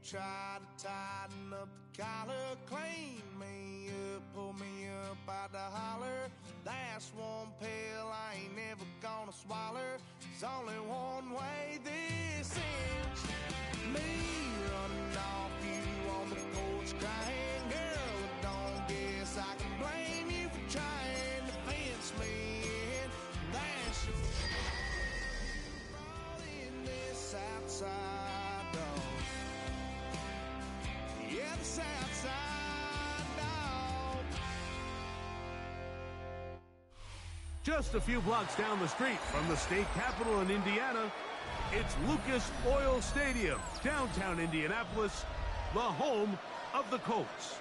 try to tighten up the collar, clean me up, pull me up out the holler. That's one pill I ain't never gonna swallow. There's only one way this ends. Me running off you on the Colts crying. Girl, I don't guess I can blame you for trying to fence me in. That's your fault in this outside dog. Yeah, the south side dog. Just a few blocks down the street from the state capitol in Indiana, it's Lucas Oil Stadium, downtown Indianapolis, the home of the Colts.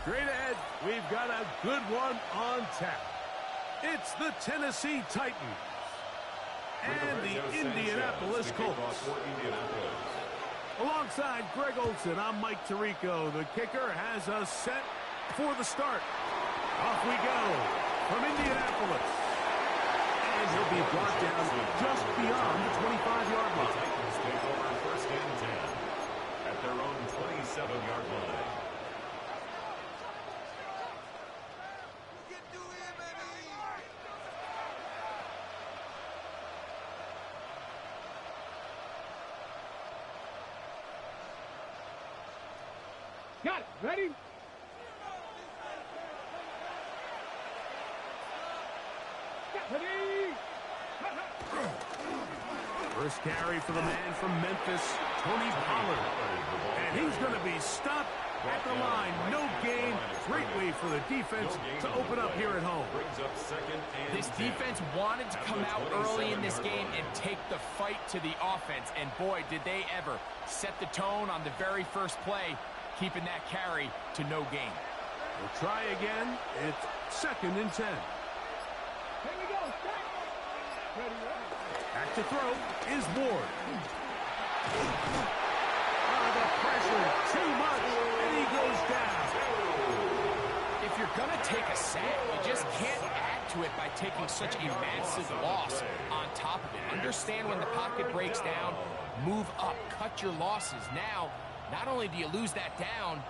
Straight ahead, we've got a good one on tap. It's the Tennessee Titans and the Indianapolis Colts. Alongside Greg Olson, I'm Mike Tirico. The kicker has us set for the start. Off we go from Indianapolis. And he'll be brought down just beyond the 25-yard line. The Titans take over first and 10 at their own 27-yard line. Got it. Ready? Ready? First carry for the man from Memphis, Tony Pollard. And he's going to be stopped at the line. No gain. Great way for the defense to open up here at home. This defense wanted to come out early in this game and take the fight to the offense. And boy, did they ever set the tone on the very first play, keeping that carry to no gain. We'll try again. It's second and 10. Here we go. Ready? Back to throw is Ward. The pressure, too much, and he goes down. If you're going to take a sack, you just can't add to it by taking such a massive loss on top of it. Understand when the pocket breaks down, move up, cut your losses. Now, not only do you lose that down,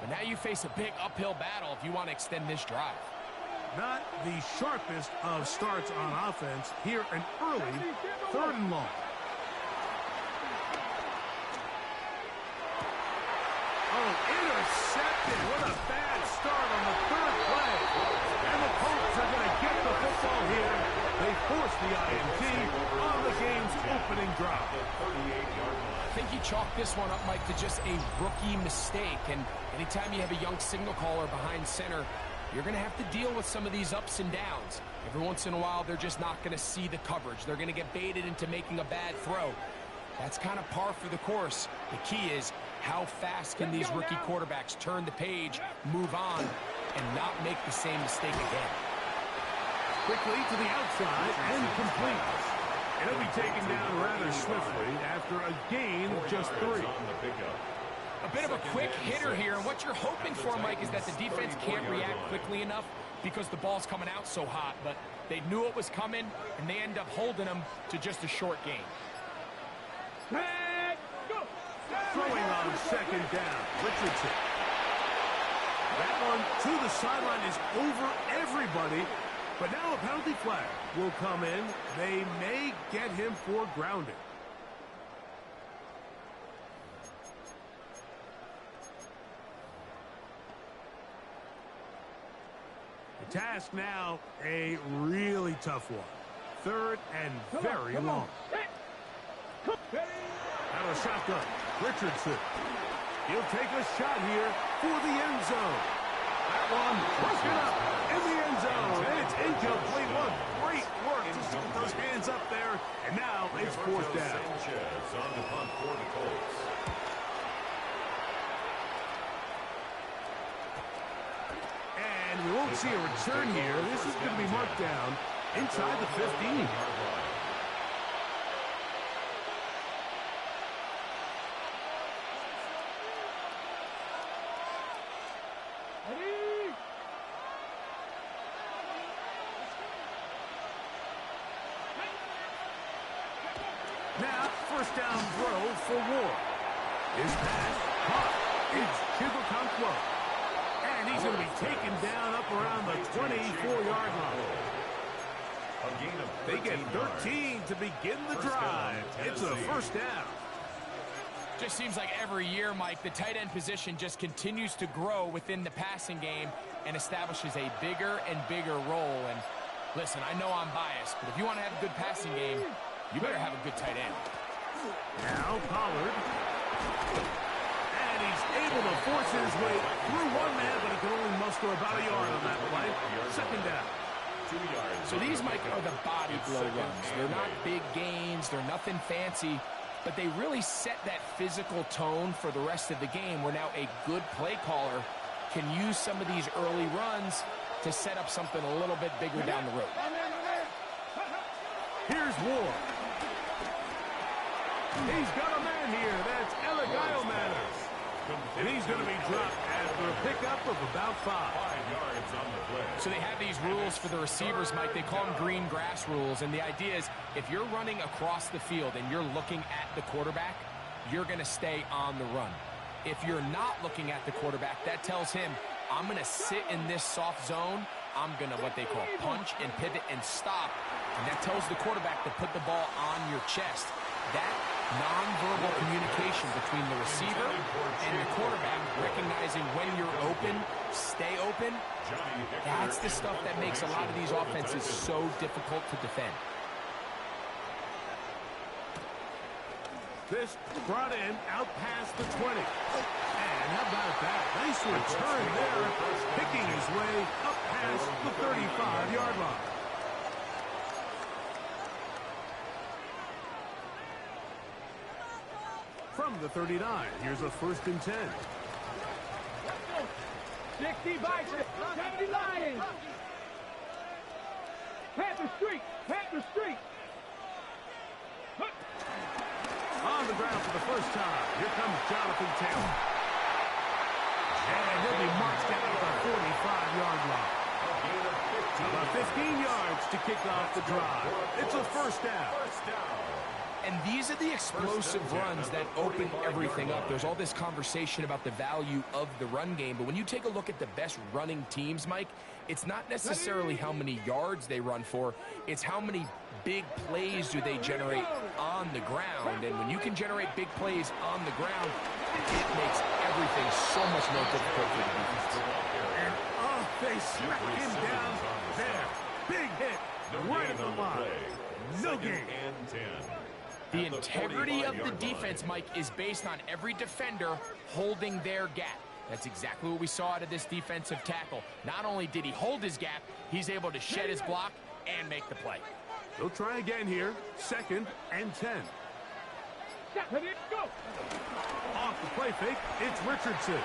but now you face a big uphill battle if you want to extend this drive. Not the sharpest of starts on offense. Here an early third and long. Oh, intercepted. What a bad start on the third play. And the Colts are going to get the football here. They force the INT on the game's opening drive. I think you chalk this one up, Mike, to just a rookie mistake. And anytime you have a young signal caller behind center, you're going to have to deal with some of these ups and downs. Every once in a while, they're just not going to see the coverage. They're going to get baited into making a bad throw. That's kind of par for the course. The key is how fast can these rookie quarterbacks turn the page, move on, and not make the same mistake again. Quickly to the outside and complete. It'll be taken down rather swiftly after a gain of just 3. A bit of a quick hitter here, and what you're hoping for, Mike, is that the defense can't react quickly enough because the ball's coming out so hot, but they knew it was coming, and they end up holding them to just a short gain. Throwing on second down, Richardson. That one to the sideline is over everybody, but now a penalty flag will come in. They may get him for grounding. The task now, a really tough one. Third and very long. Out of shotgun, Richardson. He'll take a shot here for the end zone. That one broken up in the end zone. And it's incomplete. What great work to get those hands up there. And now it's fourth down. Sanchez on the punt for the Colts. And we won't see a return here. This is going to be marked down inside the 15. Now, first down throw for Ward. His pass caught. It's Chibukankwo. And he's going to be taken down up around the 24-yard line. They get 13 to begin the drive. It's a first down. Just seems like every year, Mike, the tight end position just continues to grow within the passing game and establishes a bigger and bigger role. And listen, I know I'm biased, but if you want to have a good passing game, you better have a good tight end. Now Pollard. And he's able to force his way through one man, but he can only muster about a yard on that play. Second down. 2 yards. So these, Mike, are the body blow runs. They're not big gains. They're nothing fancy. But they really set that physical tone for the rest of the game where now a good play caller can use some of these early runs to set up something a little bit bigger down the road. Here's Ward. He's got a man here. That's Elagayo Matters. And he's going to be dropped after a pickup of about 5. 5 yards on the play. So they have these rules for the receivers, Mike. They call them green grass rules. And the idea is if you're running across the field and you're looking at the quarterback, you're going to stay on the run. If you're not looking at the quarterback, that tells him, I'm going to sit in this soft zone. I'm going to what they call punch and pivot and stop. And that tells the quarterback to put the ball on your chest. That nonverbal communication between the receiver and the quarterback, recognizing when you're open, stay open, that's the stuff that makes a lot of these offenses so difficult to defend. This brought in out past the 20. And how about that? Nice return there, picking his way up past the 35-yard line. From the 39, here's a 1st and 10. 60 Bison, 70 Lions. Panther Street, Panther Street. On the ground for the first time, here comes Jonathan Taylor. And he'll be marched down at the 45-yard line. About 15 yards to kick off the drive. It's a first down. And these are the explosive runs that open everything up. There's all this conversation about the value of the run game, but when you take a look at the best running teams, Mike, it's not necessarily how many yards they run for, it's how many big plays do they generate on the ground. And when you can generate big plays on the ground, it makes everything so much more difficult for the defense. And they smack him down there. Big hit right at the line. No gain. The integrity of the defense, Mike, is based on every defender holding their gap. That's exactly what we saw out of this defensive tackle. Not only did he hold his gap, he's able to shed his block and make the play. They'll try again here. 2nd and 10. Go. Off the play fake, it's Richardson.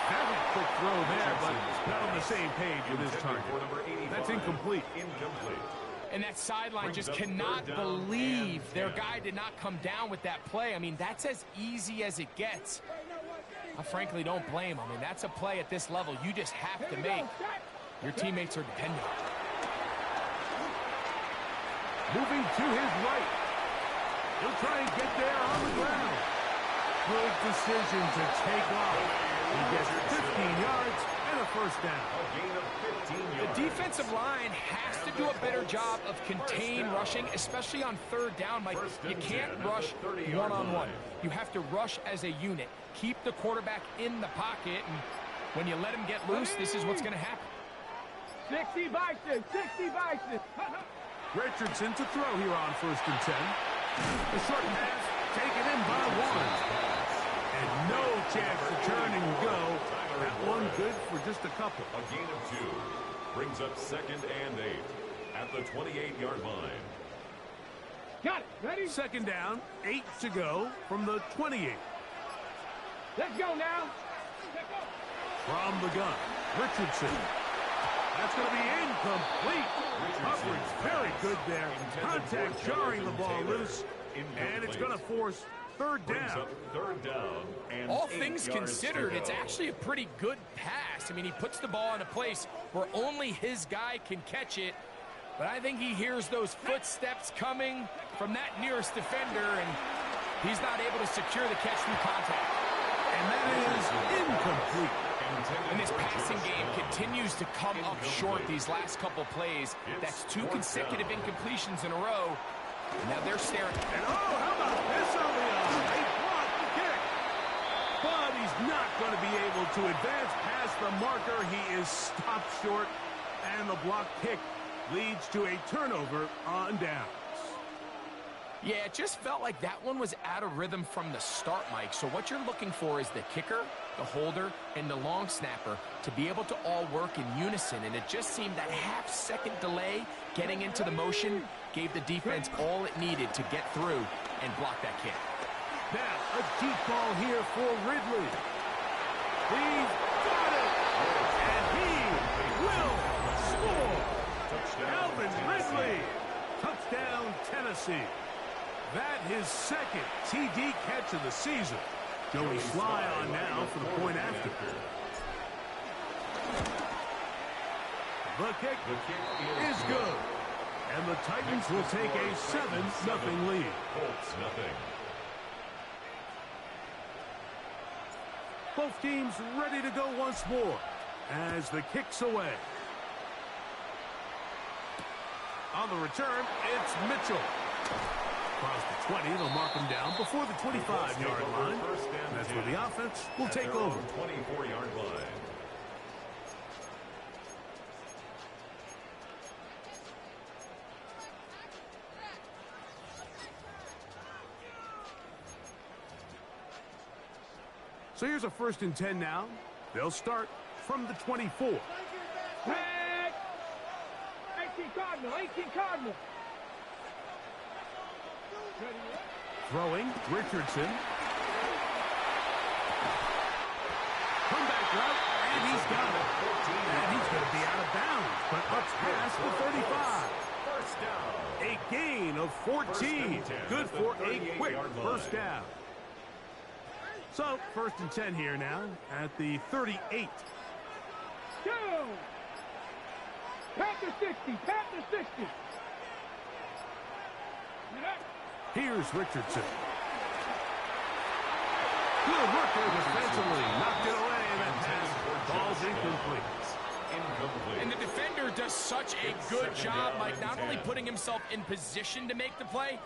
Very quick throw there, but not on the same page with his target. That's incomplete. And that sideline just cannot believe their guy did not come down with that play. I mean, that's as easy as it gets. I frankly don't blame him. I mean, that's a play at this level you just have to make. Your teammates are dependent on it. Moving to his right. He'll try and get there on the ground. Good decision to take off. He gets 15 yards and a first down. The defensive line has to do a better job of contain rushing, especially on 3rd down, Mike. You can't rush one-on-one. You have to rush as a unit. Keep the quarterback in the pocket, and when you let him get loose, this is what's going to happen. 60 Bison, 60 Bison. Richardson to throw here on 1st and 10. The short pass taken in by one. And no chance to turn and go. That one good for just a couple. A gain of 2 brings up 2nd and 8 at the 28-yard line. Got it. Ready? 2nd down, 8 to go from the 28. Let's go now. From the gun, Richardson. That's going to be incomplete. Coverage very good there. Contact jarring the ball loose. And it's going to force 3rd down. 3rd down and all things considered, it's actually a pretty good pass. I mean, he puts the ball in a place where only his guy can catch it. But I think he hears those footsteps coming from that nearest defender, and He's not able to secure the catch through contact. And that is incomplete. And this passing game continues to come up short these last couple plays. That's 2 consecutive incompletions in a row. And now they're staring. And how about this early on? They blocked the kick. But he's not going to be able to advance past the marker. He is stopped short. And the block kick leads to a turnover on downs. Yeah, it just felt like that one was out of rhythm from the start, Mike. So what you're looking for is the kicker, the holder, and the long snapper to be able to all work in unison. And it just seemed that half-second delay getting into the motion gave the defense all it needed to get through and block that kick. Now, a deep ball here for Ridley. He's got it! And he will score! Calvin Ridley! Touchdown, Tennessee. That his second TD catch of the season. Joey Sly on now for the point after. The kick is good. And the Titans will take a 7-0 lead. Colts nothing. Both teams ready to go once more as the kick's away. On the return, it's Mitchell. Across the 20, they'll mark him down before the 25-yard line. That's where the offense will take over. 24-yard line. So here's a 1st and 10 now. They'll start from the 24. Tag! 18 Cardinal, 18 Cardinal. Throwing, Richardson. Comeback route, and he's got it. And he's going to be out of bounds, but up past the 35. First down. A gain of 14. Good for a quick first down. So, 1st and 10 here now at the 38. Go! Panther 60, Panther 60. Here's Richardson. Good work there defensively. Knocked it away, and that pass falls incomplete. And the defender does such a good job, Mike, not only putting himself in position to make the play,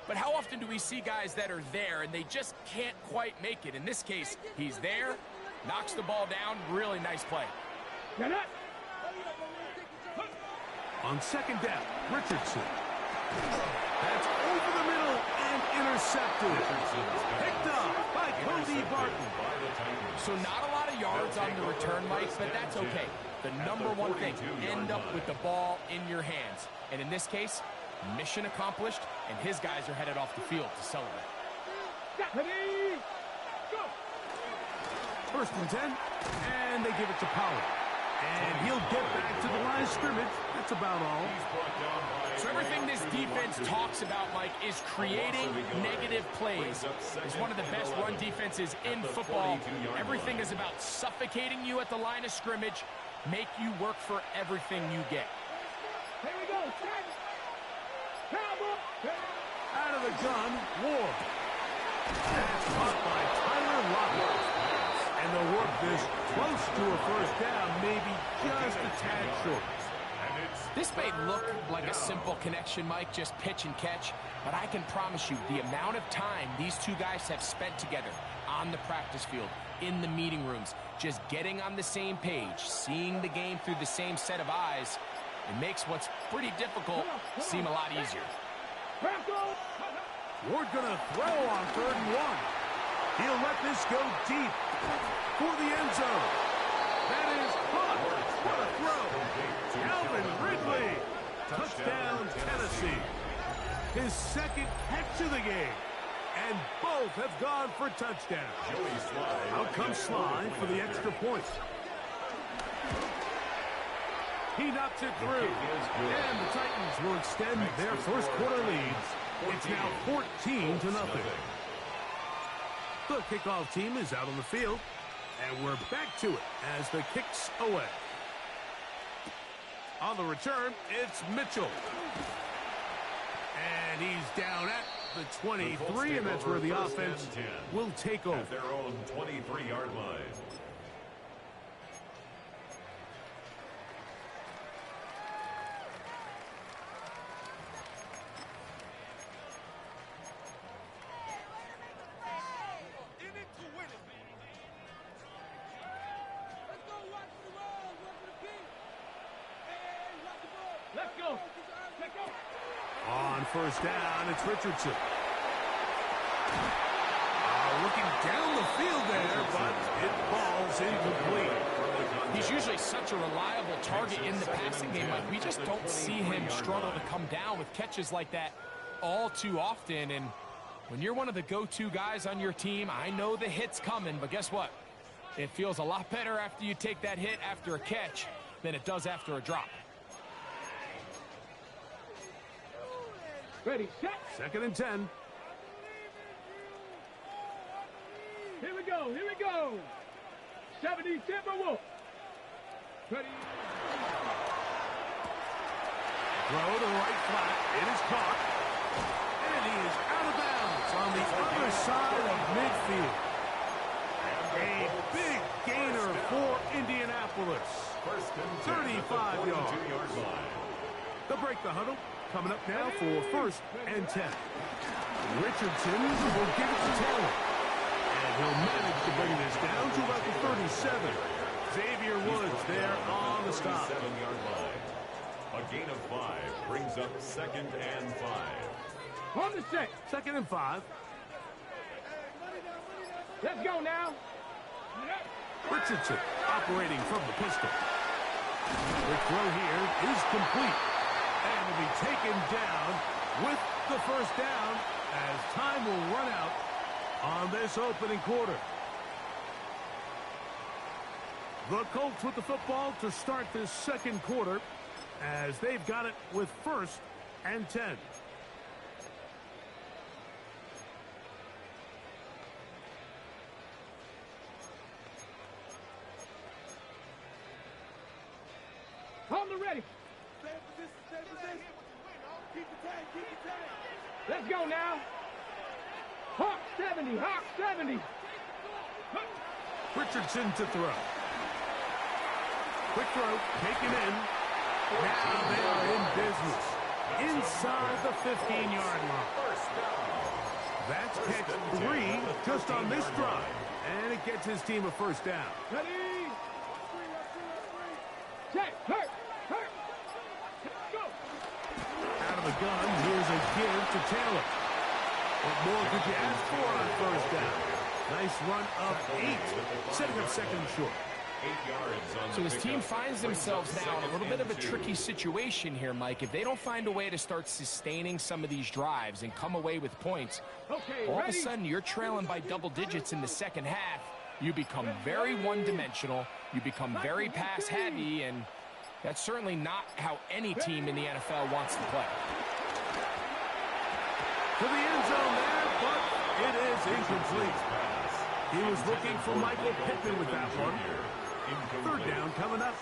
but how often do we see guys that are there and they just can't quite make it? In this case, he's there, knocks the ball down, really nice play. On 2nd down, Richardson. That's over the middle and intercepted. Picked up by Cody Barton. So not a lot of yards on the return, Mike, but that's okay. The number one thing, end up with the ball in your hands. And in this case, mission accomplished, and his guys are headed off the field to celebrate. 1st and 10, and they give it to Pollard. And he'll get back to the line of scrimmage. That's about all. So everything this defense talks about, Mike, is creating negative plays. It's one of the best run defenses in football. Everything is about suffocating you at the line of scrimmage, make you work for everything you get. Here we go. Out of the gun, Ward. That's caught by Tyler Lockett. And they'll work this close to a first down, maybe just a tad short. This may look like a simple connection, Mike, just pitch and catch, but I can promise you the amount of time these two guys have spent together on the practice field, in the meeting rooms, just getting on the same page, seeing the game through the same set of eyes, it makes what's pretty difficult seem a lot easier. Ward gonna throw on 3rd and 1. He'll let this go deep for the end zone. That is caught. What a throw. Calvin Ridley. Touchdown, Tennessee. His 2nd catch of the game. And both have gone for touchdowns. Out comes Sly for the extra point. He knocks it through. And the Titans will extend their first quarter leads. It's now 14-0. The kickoff team is out on the field, and we're back to it as the kick's away. On the return, it's Mitchell. And he's down at the 23, and that's where the offense will take over. At their own 23-yard line. Let's go. On first down, it's Richardson. Looking down the field there, but it falls incomplete. He's usually such a reliable target in the passing game. Like, we just don't see him struggle to come down with catches like that all too often. And when you're one of the go-to guys on your team, I know the hit's coming, but guess what? It feels a lot better after you take that hit after a catch than it does after a drop. Ready, set. Second and 10. Here we go, here we go. 70 Timberwolves. Ready. Throw to right flat. It is caught. And he is out of bounds on the other side of midfield. A big gainer for Indianapolis. 35 yards. They'll break the huddle. Coming up now for first and 10. Richardson will give it to Taylor. And he'll manage to bring this down to about the 37. Xavier Woods there on the stop. 7-yard line. A gain of 5 brings up second and 5. On the set. Second and 5. Let's go now. Richardson operating from the pistol. The throw here is complete. And will be taken down with the first down as time will run out on this opening quarter. The Colts with the football to start this second quarter as they've got it with first and 10. On the ready. Let's go now. Hawk 70, Hawk 70. Richardson to throw. Quick throw, taken in. Now they are in business. Inside the 15-yard line. That's catch 3 just on this drive. And it gets his team a first down. Ready. Check, hurt. Go. Out of the gun, here's a give to Taylor. What more could you ask for on first down? Nice run of 8, setting up second and short. 8 yards on So his team finds themselves now in a little bit of a tricky situation here, Mike. If they don't find a way to start sustaining some of these drives and come away with points, Okay, all ready. of a sudden you're trailing by double digits in the second half. You become very one-dimensional. You become very pass-heavy, and that's certainly not how any team in the NFL wants to play. To the end zone there, but it is incomplete. He was looking for Michael Pittman with that one. Third down coming up.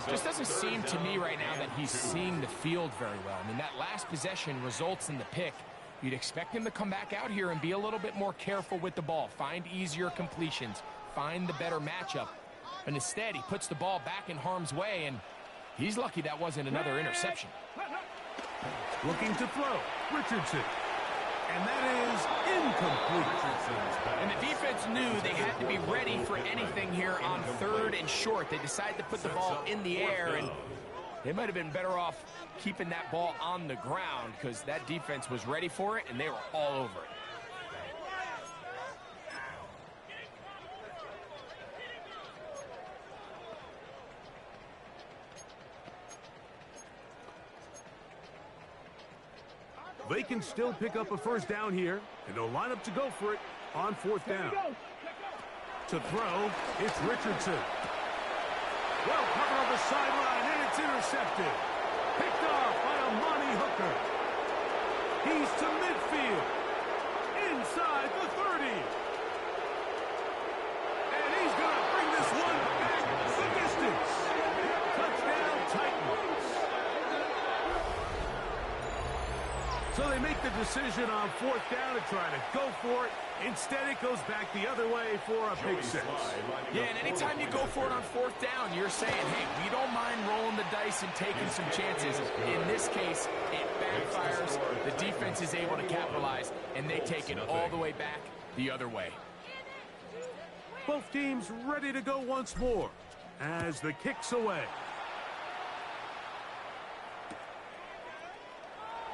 Just doesn't seem to me right now that he's seeing the field very well. I mean, that last possession results in the pick. You'd expect him to come back out here and be a little bit more careful with the ball, find easier completions, find the better matchup. But instead, he puts the ball back in harm's way, and he's lucky that wasn't another interception. Looking to throw. Richardson. And that is incomplete. And the defense knew they had to be ready for anything here on third and short. They decided to put the ball in the air, and they might have been better off keeping that ball on the ground because that defense was ready for it, and they were all over it. They can still pick up a first down here, and they'll line up to go for it on fourth down. To throw, it's Richardson. Well covered on the sideline, and it's intercepted. Picked off by Amani Hooker. He's to midfield. Inside the 30. And he's going to bring this one back the distance. Touchdown, Titans. So they make the decision on 4th down to try to go for it. Instead, it goes back the other way for a pick 6. Yeah, and anytime you go for it on 4th down, you're saying, hey, we don't mind rolling the dice and taking some chances. In this case, it backfires. The defense is able to capitalize, and they take it all the way back the other way. Both teams ready to go once more as the kick's away.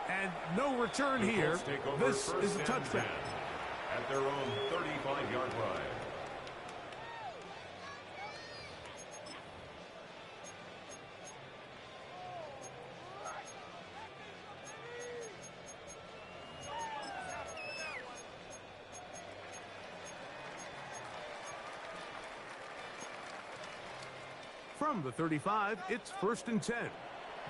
And no return here. This is a touchback. At their own 35-yard line. From the 35, it's 1st and 10.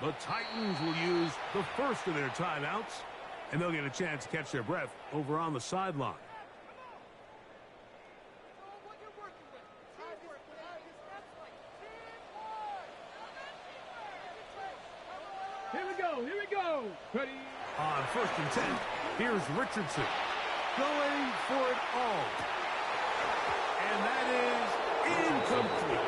The Titans will use the first of their timeouts, and they'll get a chance to catch their breath over on the sideline. Here we go. Ready? On 1st and 10, here's Richardson going for it all. And that is incomplete.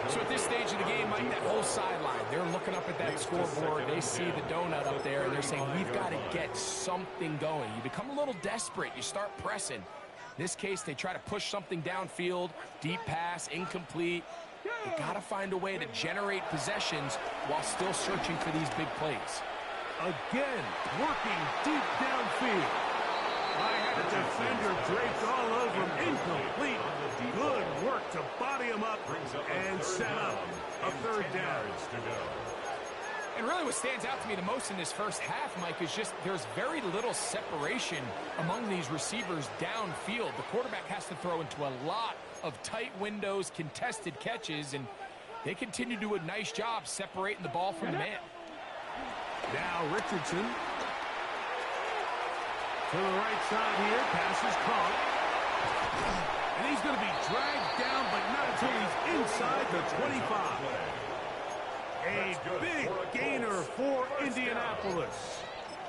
So at this stage of the game, Mike, that whole sideline, they're looking up at that scoreboard. They see the donut up there, and they're saying, we've got to get something going. You become a little desperate. You start pressing. In this case, they try to push something downfield, deep pass, incomplete. You got to find a way to generate possessions while still searching for these big plays. Again, working deep downfield. I had a defender draped all over him. Incomplete. Good work to body him up and set up a 3rd down. And really what stands out to me the most in this first half, Mike, is just there's very little separation among these receivers downfield. The quarterback has to throw into a lot of tight windows, contested catches, and they continue to do a nice job separating the ball from the man. Now Richardson. To the right side here, pass is caught. And he's going to be dragged down, but not until he's inside the 25. A big gainer for Indianapolis.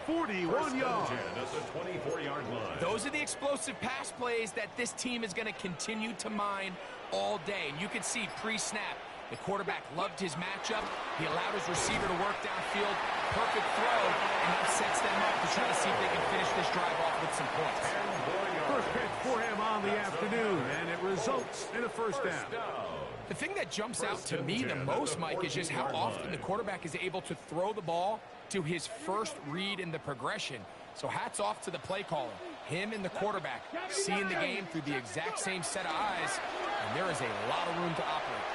41 yards. At the 24-yard line. Those are the explosive pass plays that this team is going to continue to mine all day. And you can see pre-snap, the quarterback loved his matchup. He allowed his receiver to work downfield. Perfect throw, and that sets them up to try to see if they can finish this drive off with some points. First pitch for him on the afternoon, and it results in a 1st down. The thing that jumps out to me the most, Mike, is just how often the quarterback is able to throw the ball to his first read in the progression. So hats off to the play caller. Him and the quarterback seeing the game through the exact same set of eyes, and there is a lot of room to operate.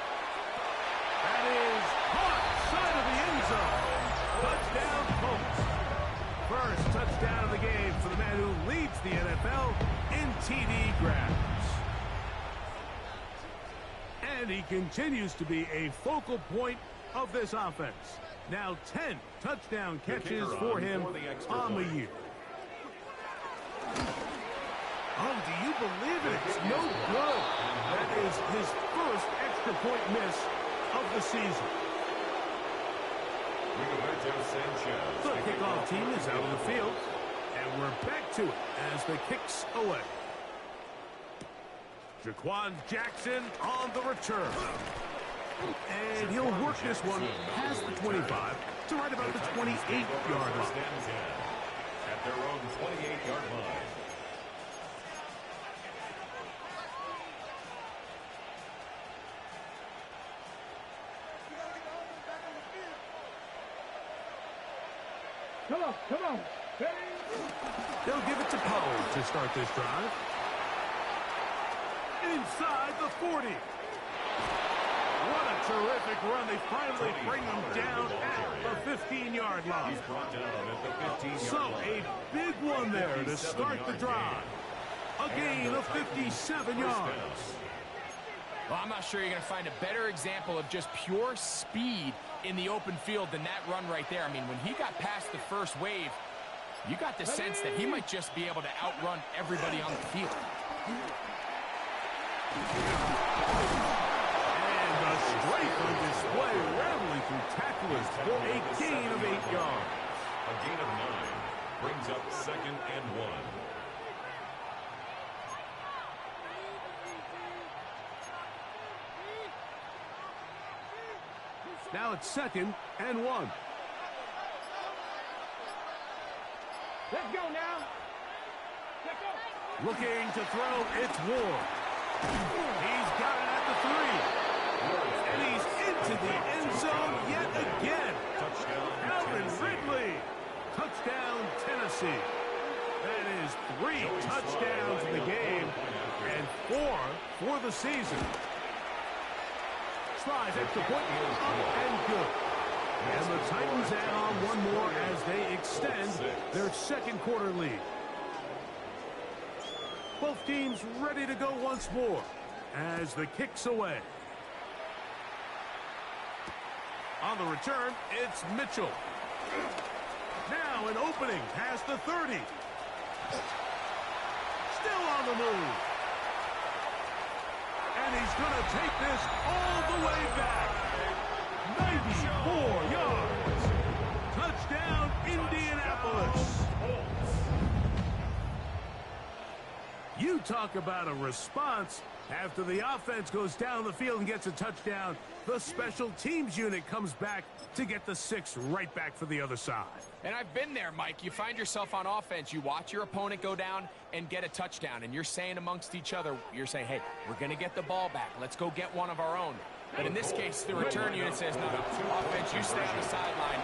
That is caught side of the end zone. Touchdown, Colts. First touchdown of the game for the man who leads the NFL in TD grabs. And he continues to be a focal point of this offense. Now 10 touchdown catches for him on the year. Oh, do you believe it? It's no good. That is his first extra point miss of the season. The kickoff team is out of the field, and we're back to it as the kick's away. Jaquan Jackson on the return. And he'll work this one past the 25 to right about the 28-yard line. At their own 28-yard line. Come on. They'll give it to Powell to start this drive. Inside the 40. What a terrific run. They finally bring him down at the 15-yard line. He's brought down at the 15-yard So line. a big one there to start the drive. A gain of 57 yards. Well, I'm not sure you're going to find a better example of just pure speed in the open field than that run right there. I mean, when he got past the first wave, you got the sense that he might just be able to outrun everybody on the field. And a straight on display, rambling through tacklers for a gain of 8 yards. A gain of 9. Brings up 2nd and 1. Now it's 2nd and 1. Let's go now. Let's go. Looking to throw, it's Ward. He's got it at the 3. And he's into the end zone yet again. Alvin Ridley. Touchdown, Tennessee. That is 3 touchdowns in the game and 4 for the season. Tries extra point, up and good. And the Titans add on one more as they extend their second quarter lead. Both teams ready to go once more as the kick's away. On the return, it's Mitchell. Now an opening past the 30. Still on the move. And he's going to take this all the way back. 94 yards. Touchdown, Indianapolis. You talk about a response. After the offense goes down the field and gets a touchdown, the special teams unit comes back to get the 6 right back for the other side. And I've been there, Mike. You find yourself on offense, you watch your opponent go down and get a touchdown, and you're saying amongst each other, you're saying, hey, we're going to get the ball back. Let's go get one of our own. But in this case, the return unit says, no, offense, you stay on the sideline.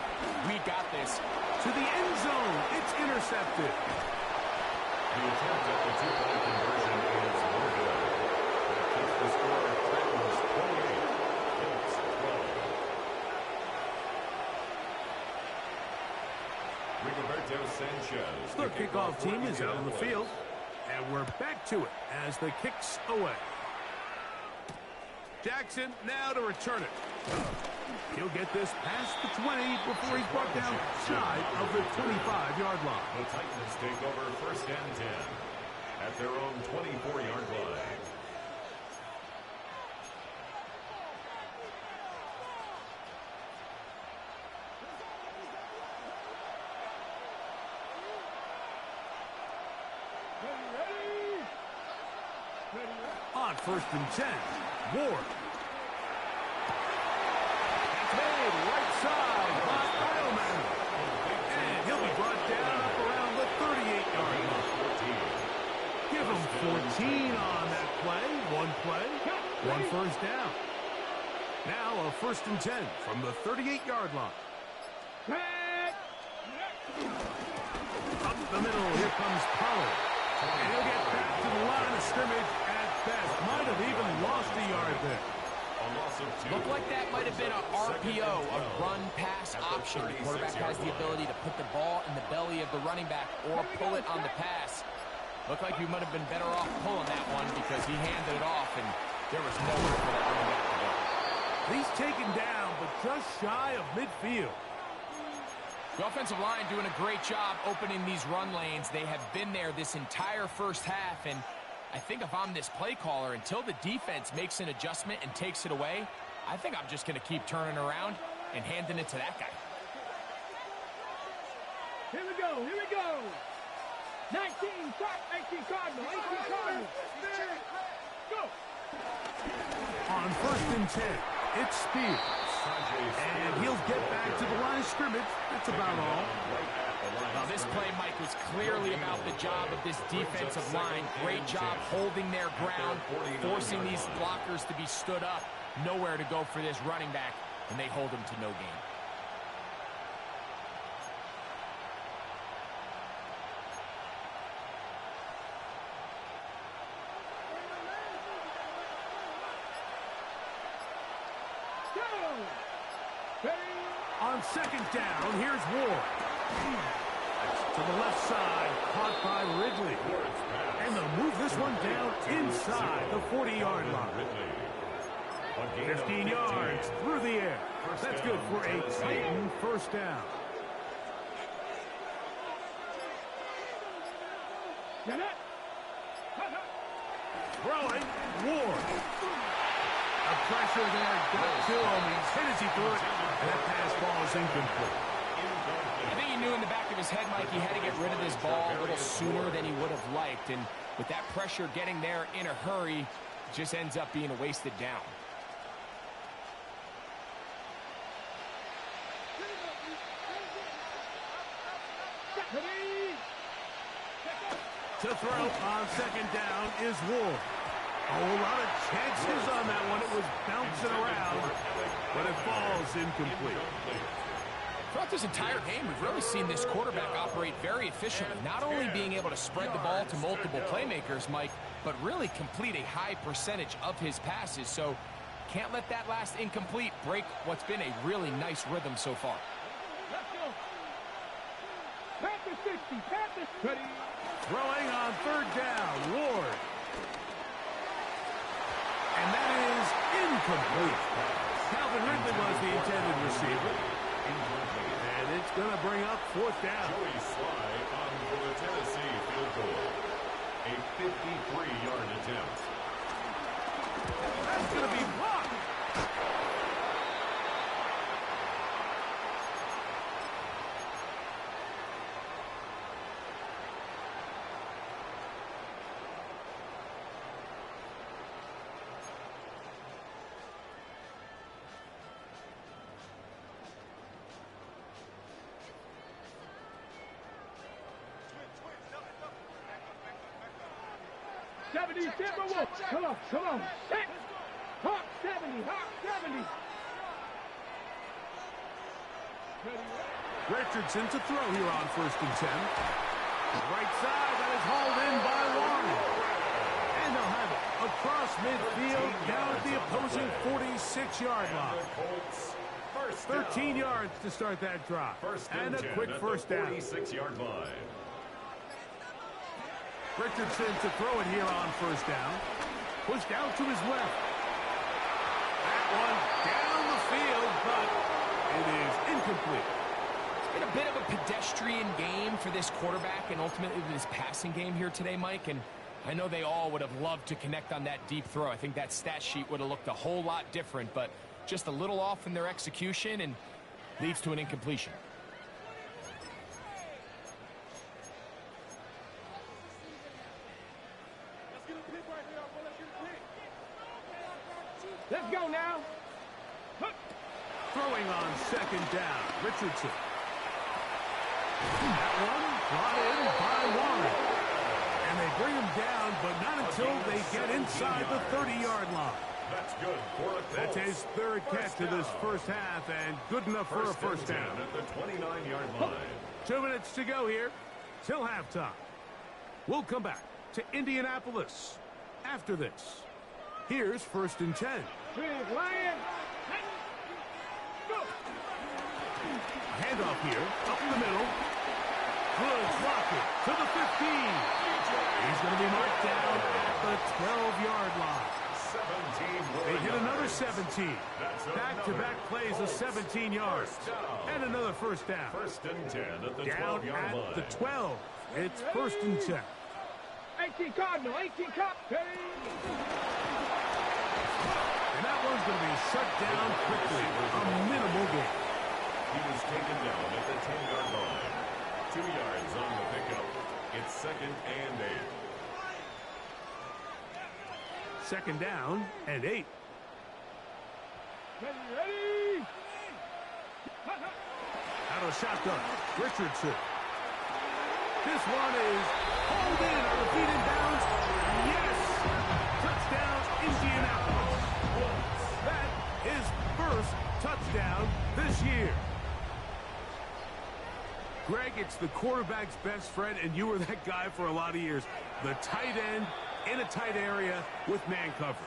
We got this. To the end zone, it's intercepted. The attempt at the 2-point conversion is no good. That keeps the score Titans 28, Colts 12. Rigoberto Sanchez. The kickoff team is out on the field, and we're back to it as the kick's away. Jackson now to return it. He'll get this past the 20 before he's brought down shy of the 25-yard line. The Titans take over 1st and 10 at their own 24-yard line. On 1st and 10, Ward. Made right side by Edelman. And he'll be brought down up around the 38-yard line. Give him 14 on that play. One play, 1 first down. Now a 1st and 10 from the 38-yard line. Up the middle, here comes Pollard. And he'll get back to the line of scrimmage at best. Might have even lost a yard there. Looked like that might have been an RPO, a run-pass option. The quarterback has the ability to put the ball in the belly of the running back or pull it on the pass. Looked like he might have been better off pulling that one because he handed it off, and there was nowhere for that running back to go. He's taken down, but just shy of midfield. The offensive line doing a great job opening these run lanes. They have been there this entire first half, and I think if I'm this play caller, until the defense makes an adjustment and takes it away, I think I'm just going to keep turning around and handing it to that guy. Here we go. Here we go. 19 Cardinals. 18 Cardinals. Go. On 1st and 10, it's Spears. And he'll get back to the line of scrimmage. That's about all. Now, this play, Mike, was clearly about the job of this defensive line. Great job holding their ground, forcing these blockers to be stood up. Nowhere to go for this running back, and they hold him to no gain. On 2nd down, here's Ward. To the left side, caught by Ridley. And they'll move this one down inside the 40-yard line. 15 yards through the air. That's good for a Titan 1st down. Throwing, Ward. A pressure there, got to him. He's hit as he threw it, and that pass ball is incomplete. I think he knew in the back of his head, Mike. He had to get rid of this ball a little sooner than he would have liked. And with that pressure getting there in a hurry, it just ends up being a wasted down. To throw on second down is Ward. A whole lot of chances on that one. It was bouncing around, but it falls incomplete. Throughout this entire game, we've really seen this quarterback operate very efficiently, not only being able to spread the ball to multiple playmakers, Mike, but really complete a high percentage of his passes. So can't let that last incomplete break what's been a really nice rhythm so far. Let's go. Panther 60. Panther 30. Throwing on third down, Ward. And that is incomplete. Calvin Ridley was the intended receiver. And it's going to bring up fourth down. Joey Sly on for the Tennessee field goal. A 53-yard attempt. That's going to be blocked. Come on, come on. Set. Hawk 70, Hawk 70. Richardson to throw here on 1st and 10. Right side, that is hauled in by Warren. And they'll have it across midfield, down at the opposing 46-yard line. 13 yards to start that drive. And a quick first down. 46-yard line. Richardson to throw it here on 1st down. Pushed out to his left. That one down the field, but it is incomplete. It's been a bit of a pedestrian game for this quarterback and ultimately this passing game here today, Mike. And I know they all would have loved to connect on that deep throw. I think that stat sheet would have looked a whole lot different, but just a little off in their execution and leads to an incompletion. Let's go now. Throwing on 2nd down, Richardson. That one brought in by Warren. And they bring him down, but not until they get inside the 30-yard line. That's good for the Colts. That's his third catch of this first half, and good enough for a first down. At the 29-yard line. 2 minutes to go here till halftime. We'll come back to Indianapolis after this. Here's 1st and 10. Lion. Go. Handoff here, up the middle. Good blocker to the 15. He's going to be marked down at the 12-yard line. 17. They hit another 17. Back-to-back plays of 17 yards. And another first down. 1st and 10 at the Down 12-yard line. at the 12. It's 1st and 10. 18 Cardinal, 18 Cop. And that one's going to be shut down quickly. A minimal gain. He was taken down at the 10-yard line. 2 yards on the pickup. It's 2nd and 8. 2nd down and 8. Ready. Out of shotgun, Richardson. This one is hauled in on the feet and bounds. Yes! Touchdown, Indianapolis. That is first touchdown this year. Greg, it's the quarterback's best friend, and you were that guy for a lot of years. The tight end in a tight area with man coverage.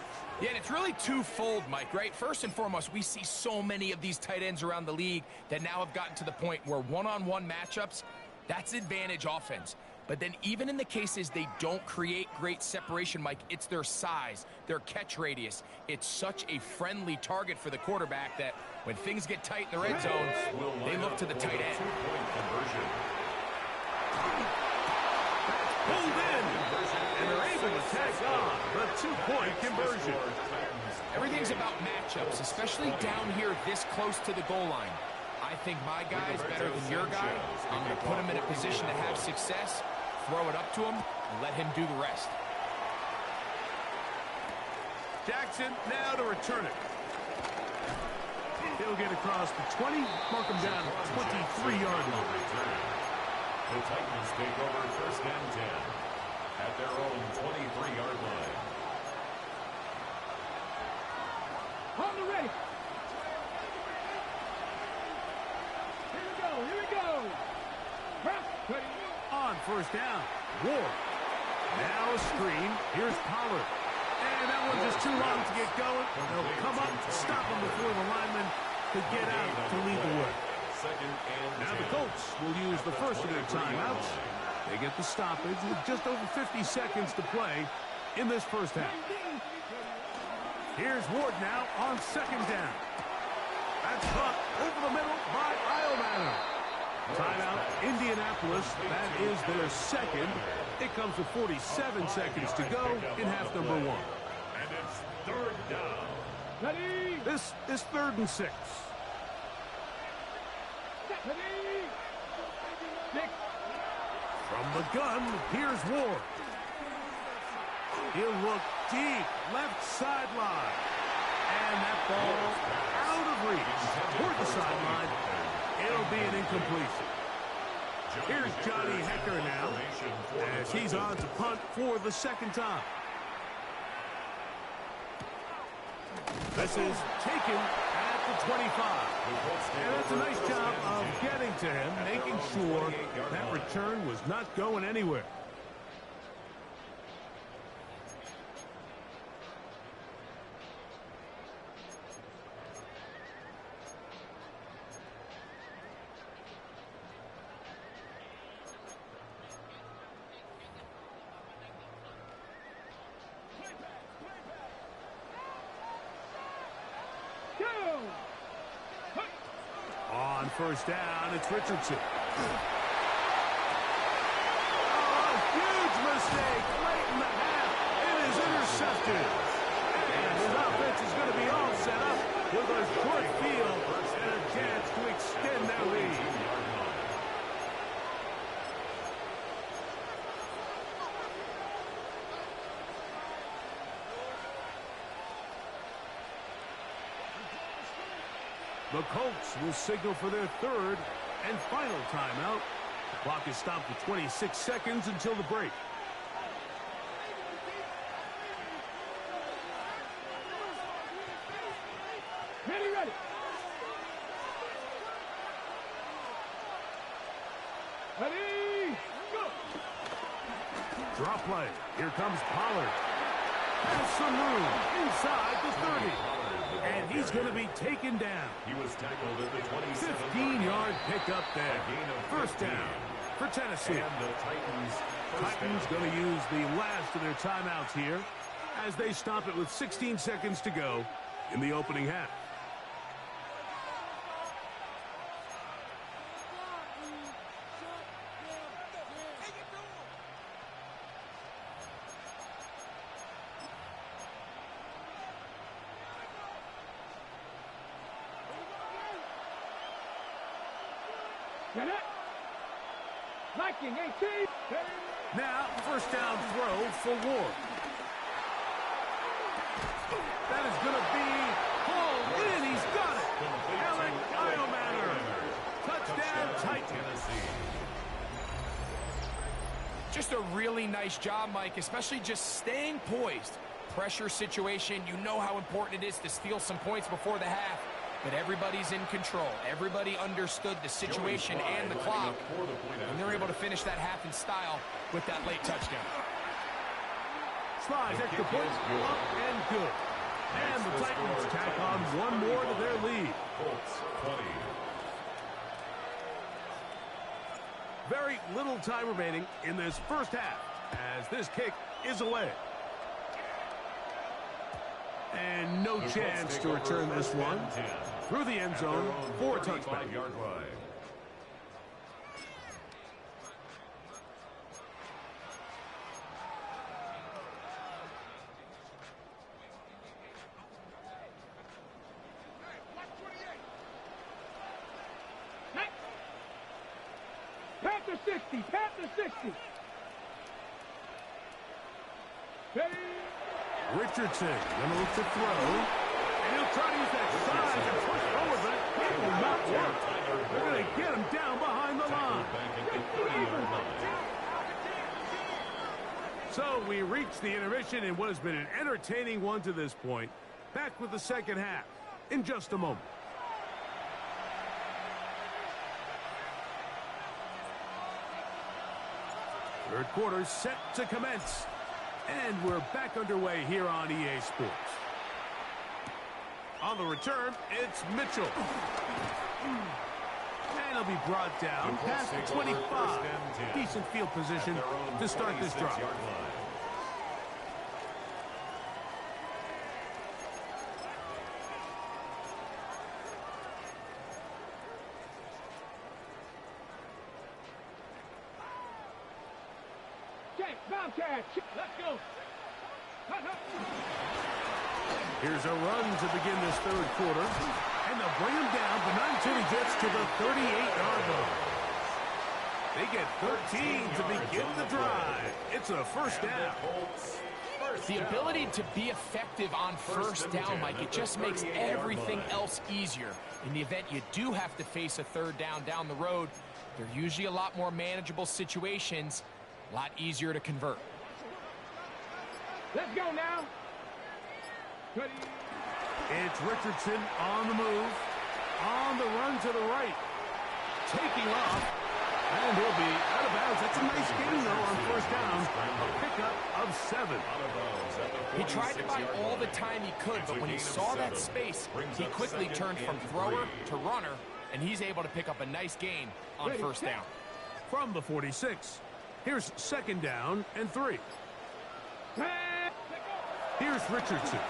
Yeah, and it's really twofold, Mike, right? First and foremost, we see so many of these tight ends around the league that now have gotten to the point where one-on-one matchups, that's advantage offense. But then even in the cases they don't create great separation, Mike, it's their size, their catch radius. It's such a friendly target for the quarterback that when things get tight in the red zone, they look to the tight end. Two-point conversion. Pulled in, and they're able to tag on the two-point conversion. Everything's about matchups, especially down here this close to the goal line. I think my guy's better than your guy. I'm going to put him in a position to have success, throw it up to him, and let him do the rest. Jackson now to return it. He'll get across the 20, mark him down at 23-yard line. The Titans take over first and 10 at their own 23-yard line. On the ready. Here we go. On first down, Ward. Now a screen. Here's Pollard. And that one's just too long to get going. They'll come up, stop him before the lineman could get out to lead the way. Now the Colts will use the first of their timeouts. They get the stoppage with just over 50 seconds to play in this first half. Here's Ward now on second down. That's caught over the middle by Iomanner. Timeout, Indianapolis. That is their second. It comes with 47 seconds to go in half number one. And it's third down. Ready. This is 3rd and 6. Ready. From the gun, here's Ward. He'll look deep, left sideline. And that ball out of reach. Toward the sideline. It'll be an incompletion. Here's Johnny Hecker now as he's on to punt for the second time. This is taken at the 25. And that's a nice job of getting to him, making sure that return was not going anywhere. On first down, it's Richardson. Oh, huge mistake late in the half. It is intercepted. And his offense is going to be all set up with a short field and a chance to extend their lead. The Colts will signal for their third and final timeout. The clock is stopped for 26 seconds until the break. Ready. Ready. Go. Drop play. Here comes Pollard. Has some room inside the 30. And he's going to be taken down. He was tackled at the 27. 15-yard pickup there. First down for Tennessee. And the Titans going to use the last of their timeouts here as they stop it with 16 seconds to go in the opening half. Get it. Viking 18. Now, first down throw for Ward. That is going to be hauled in. He's got it. Alec Iomanner. Touchdown, Titans. Just a really nice job, Mike, especially just staying poised. Pressure situation, you know how important it is to steal some points before the half. But everybody's in control. Everybody understood the situation and the clock. And they're able to finish that half in style with that late touchdown. Slides extra point, up and good. And the Titans tack on one more to their lead. Colts 20. Very little time remaining in this first half as this kick is away. And no chance to return this one through the end zone for a touchback. Pat the 60. Pat the 60. Ready? Richardson gonna look to throw. And he'll try to use that size and push forward, but it will not work. They're going to get him down behind the line. So we reach the intermission in what has been an entertaining one to this point. Back with the second half in just a moment. Third quarter set to commence. And we're back underway here on EA Sports. On the return, it's Mitchell. And he'll be brought down past the 25. Decent field position to start this drive. Okay, Bobcat. Let's go. Here's a run to begin this third quarter. And they'll bring him down, but not until he gets to the 38-yard line. They get 13 to begin the drive. It's a first down. The ability to be effective on first down, Mike, it just makes everything else easier. In the event you do have to face a third down the road, they're usually a lot more manageable situations, a lot easier to convert. Let's go now. Ready? It's Richardson on the move. On the run to the right. Taking off. And he'll be out of bounds. That's a nice gain, though, on first down. A pickup of 7. He tried to buy all the time he could, but when he saw that space, he quickly turned from thrower to runner, and he's able to pick up a nice gain on first down. From the 46, here's second down and 3. Here's Richardson.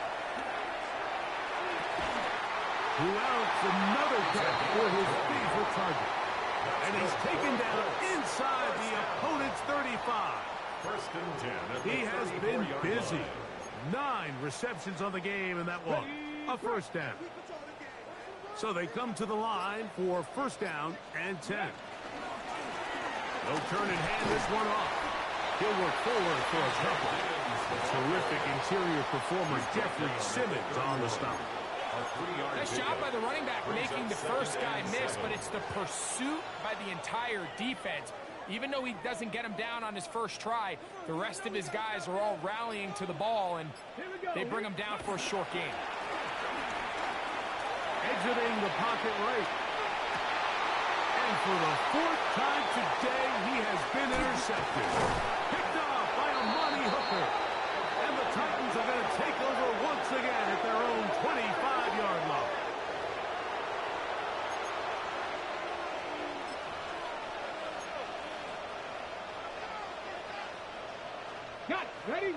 Who outs another cut for his favorite target. And he's taken down inside the opponent's 35. First and 10. He has been busy. 9 receptions on the game, and that one a first down. So they come to the line for first down and 10. No turn and hand this one off. He'll work forward for a couple. Terrific interior performer Jeffrey Simmons on the stop. Nice job by the running back making the first guy miss, but it's the pursuit by the entire defense. Even though he doesn't get him down on his first try, the rest of his guys are all rallying to the ball, and they bring him down for a short gain. Exiting the pocket right. And for the 4th time today, he has been intercepted. Picked off by a money hooker. And the Titans are going to take over once again at their own 25-yard line. Got it. Ready?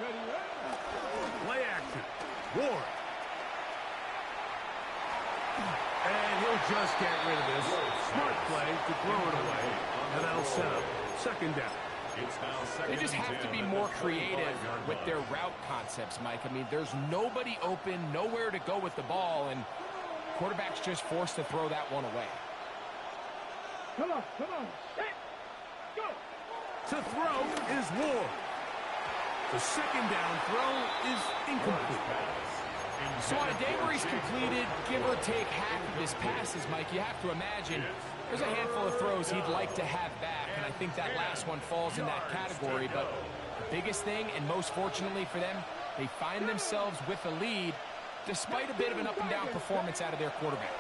Ready? Play action. Ward. And he'll just get rid of this. Smart play to throw it away. And that'll set up second down. They just have to be more creative with their route concepts, Mike. I mean, there's nobody open, nowhere to go with the ball, and quarterback's just forced to throw that one away. Come on. Set. Go. To throw is Ward. The second down throw is incomplete. So on a day where he's completed, give or take half of his passes, Mike, you have to imagine there's a handful of throws he'd like to have back, and I think that last one falls in that category. But the biggest thing, and most fortunately for them, they find themselves with a lead despite a bit of an up-and-down performance out of their quarterback.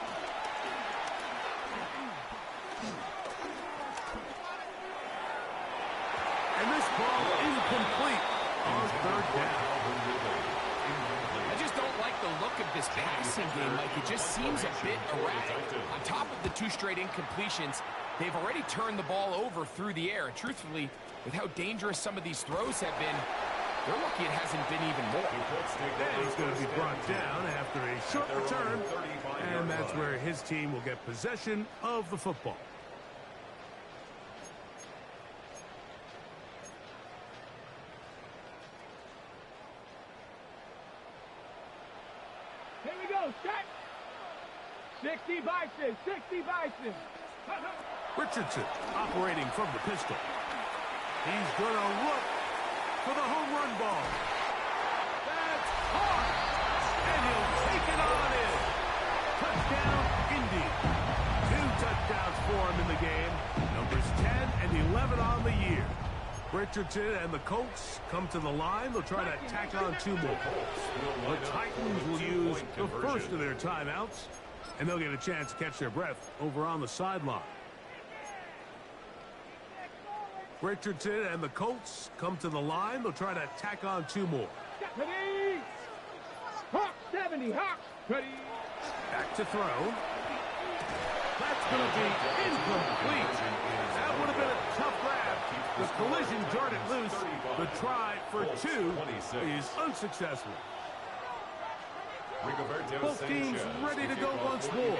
And this ball incomplete on third down. I just don't like the look of this passing game, Mike. It just seems a bit erratic. On top of the 2 straight incompletions, they've already turned the ball over through the air. And truthfully, with how dangerous some of these throws have been, they're lucky it hasn't been even more. And he's going to be brought down after a short return. And that's where his team will get possession of the football. Here we go. strike. 60 Bison, 60 Bison. Richardson operating from the pistol. He's going to look for the home run ball. That's hard. And he'll take it on in. Touchdown, Indy. 2 touchdowns for him in the game. Numbers 10 and 11 on the year. Richardson and the Colts come to the line. They'll try to tack on 2 more. The Titans will use the first of their timeouts, and they'll get a chance to catch their breath over on the sideline. Richardson and the Colts come to the line. They'll try to tack on 2 more. Ready? Hawk 70, Hawk. Ready? Back to throw. That's going to be incomplete. That would have been a tough grab. The collision darted loose. The try for 2 is unsuccessful. Both teams ready to go once more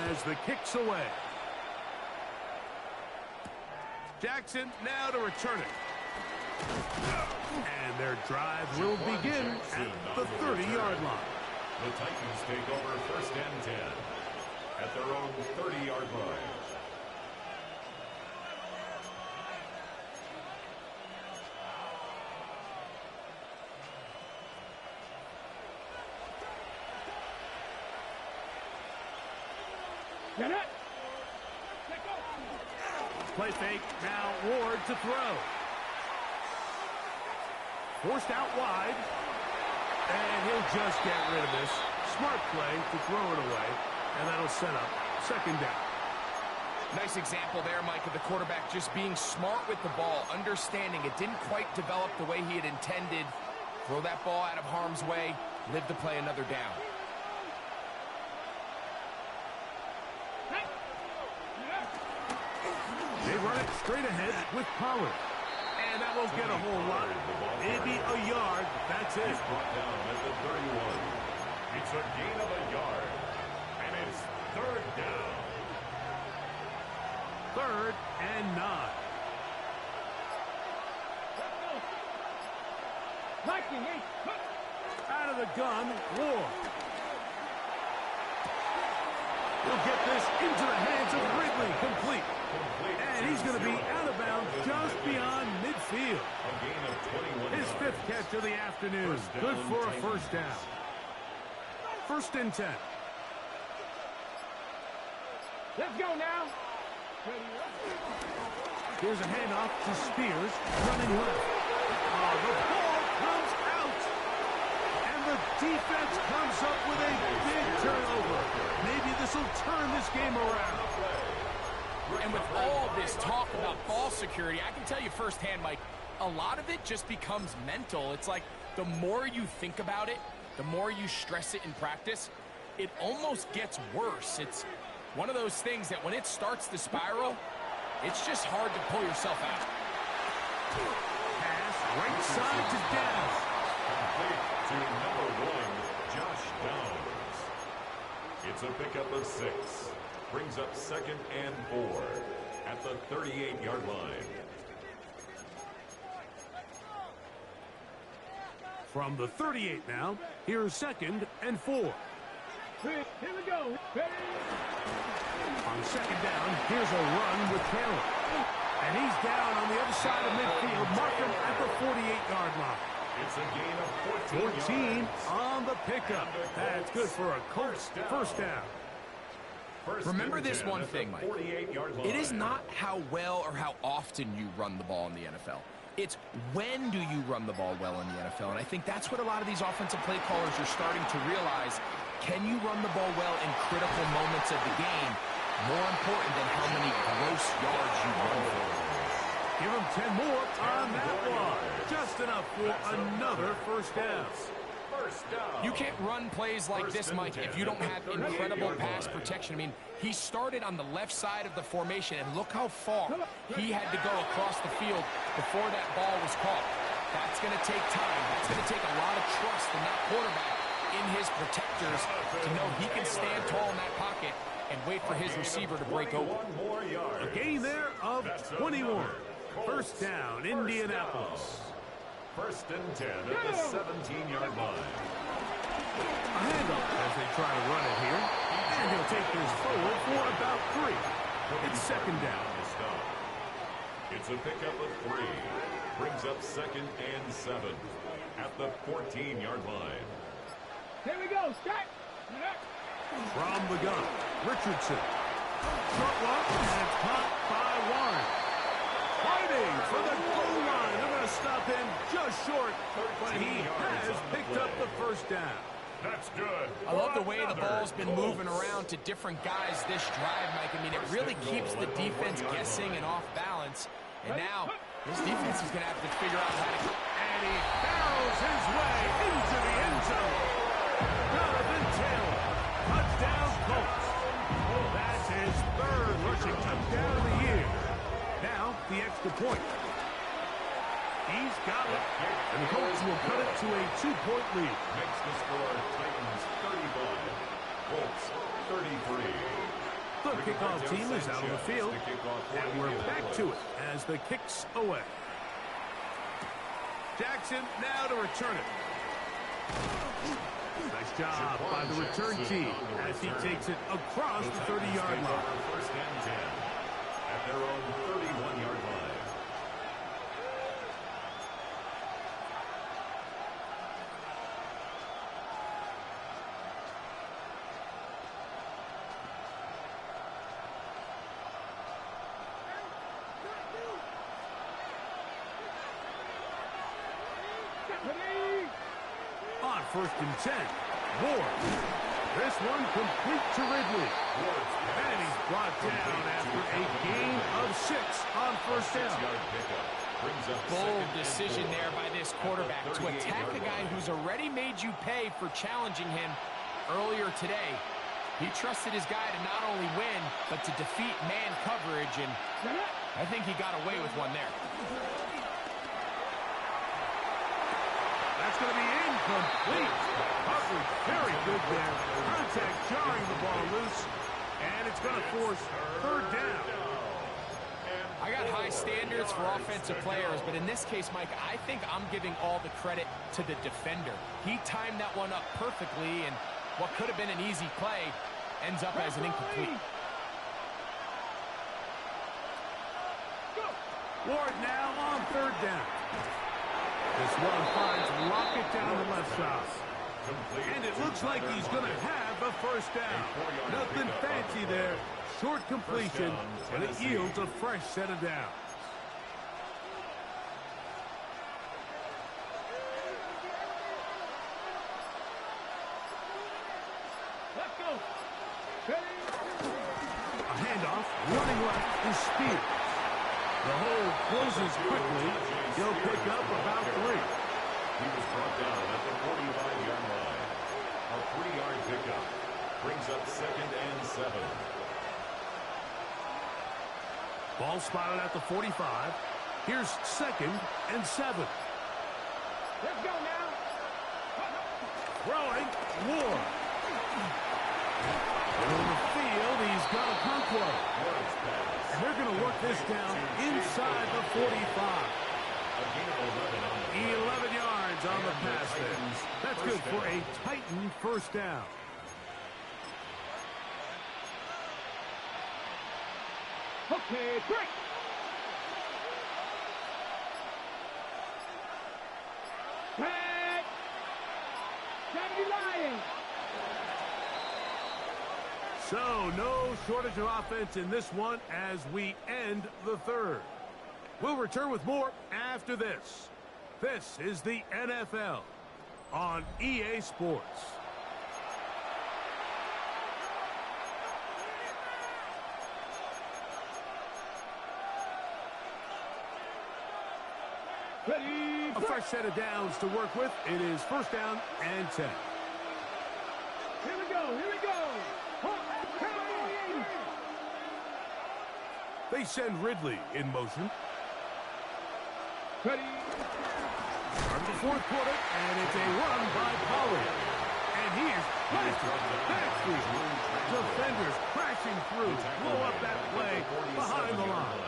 as the kick's away. Jackson now to return it. And their drive will begin at the 30-yard line. The Titans take over first and 10 at their own 30-yard line. Get it. Play fake, now Ward to throw. Forced out wide. And he'll just get rid of this. Smart play to throw it away. And that'll set up second down. Nice example there, Mike, of the quarterback just being smart with the ball, understanding it didn't quite develop the way he had intended. Throw that ball out of harm's way, live to play another down. They run it straight ahead with Pollard. And that won't get a whole lot. Maybe a yard. That's it. He's brought down at the 31. It's a gain of a yard. And it's third down. 3rd and 9. Out of the gun, Ward. He'll get this into the hands of Ridley, complete. And he's going to be out of bounds just beyond midfield. A gain of 21 His 5th catch of the afternoon. Good for a first down. 1st and 10. Let's go now. Here's a handoff to Spears, running left. Oh, the ball comes out. And the defense comes up with a big turnover. Maybe this will turn this game around. And with all this talk about ball security, I can tell you firsthand, Mike, a lot of it just becomes mental. It's like the more you think about it, the more you stress it in practice, it almost gets worse. It's one of those things that when it starts to spiral, it's just hard to pull yourself out. Pass right side to Downs. Complete to number 1, Josh Downs. It's a pickup of 6. Brings up 2nd and 4 at the 38-yard line. From the 38 now, here's 2nd and 4. Here we go. Ready? On 2nd down, here's a run with Taylor. And he's down on the other side of midfield. Mark him at the 48-yard line. It's a gain of 14 on the pickup. That's good for a Colts first down. Remember this one thing, Mike. It is not how well or how often you run the ball in the NFL. It's when do you run the ball well in the NFL. And I think that's what a lot of these offensive play callers are starting to realize. Can you run the ball well in critical moments of the game? More important than how many gross yards you run for. Give him 10 more on that one. Just enough for another first down. You can't run plays like this, Mike, if you don't have incredible pass protection. I mean, he started on the left side of the formation, and look how far he had to go across the field before that ball was caught. That's going to take time. That's going to take a lot of trust in that quarterback, in his protectors, to know he can stand tall in that pocket and wait for his receiver to break open. A gain there of 21. First down, Indianapolis. 1st and 10 at the 17-yard line. A handoff as they try to run it here. And he'll take this forward for about 3. It's second down. It's a pickup of 3. Brings up second and 7 at the 14-yard line. Here we go. Start. From the gun, Richardson. Short one, and it's caught by Warren. Fighting for the goal line. They're going to stop him just short, but he has picked up the first down. That's good. I love the way the ball's been moving around to different guys this drive, Mike. I mean, it really keeps the defense guessing and off balance. And now, this defense is going to have to figure out how to... And he barrels his way into the end zone. Jonathan Taylor, touchdown Colts. That's his 3rd rushing touchdown of the year. Now, the extra point. He's got it. And the Colts will cut it to a 2-point lead. Makes the score Titans 35, Colts 33. The kickoff team is out on the field. And we're back to it as the kick's away. Jackson now to return it. Nice job by the return team as he takes it across the 30-yard line. First and 10 at their own 31-yard line. On first and 10, Ward. This one complete to Ridley. And he's brought down after a gain of 6 on first down. Bold decision there by this quarterback to attack a guy who's already made you pay for challenging him earlier today. He trusted his guy to not only win, but to defeat man coverage, and I think he got away with one there. That's going to be incomplete. Coverage very good there. Contact jarring the ball loose, and it's going to force 3rd down. I got high standards for offensive players, but in this case, Mike, I think I'm giving all the credit to the defender. He timed that one up perfectly, and what could have been an easy play ends up as an incomplete. Ward now on 3rd down. This one finds Lockett down the left side. And it looks like he's going to have a first down. Nothing fancy there. Short completion, but it yields a fresh set of downs. Let's go. A handoff, running left is Spears. The hole closes quickly. He'll pick up about 3. He was brought down at the 45-yard line. A 3-yard pickup brings up second and 7. Ball spotted at the 45. Here's second and 7. Let's go now. Throwing, Ward. On the field, he's got a Conquo. And they're going to work this down inside the 45. 11 yards on the pass there. That's good for a Titan first down. Okay, break. Break. Johnny Lions. So, no shortage of offense in this one as we end the 3rd. We'll return with more after this. This is the NFL on EA Sports. Ready. A fresh set of downs to work with. It is first down and 10. Here we go. Here we go. They send Ridley in motion. Ready. Start the 4th quarter, and it's a run by Pollard. And he is blasted backfield. Defenders crashing through. Blow up that play behind the line.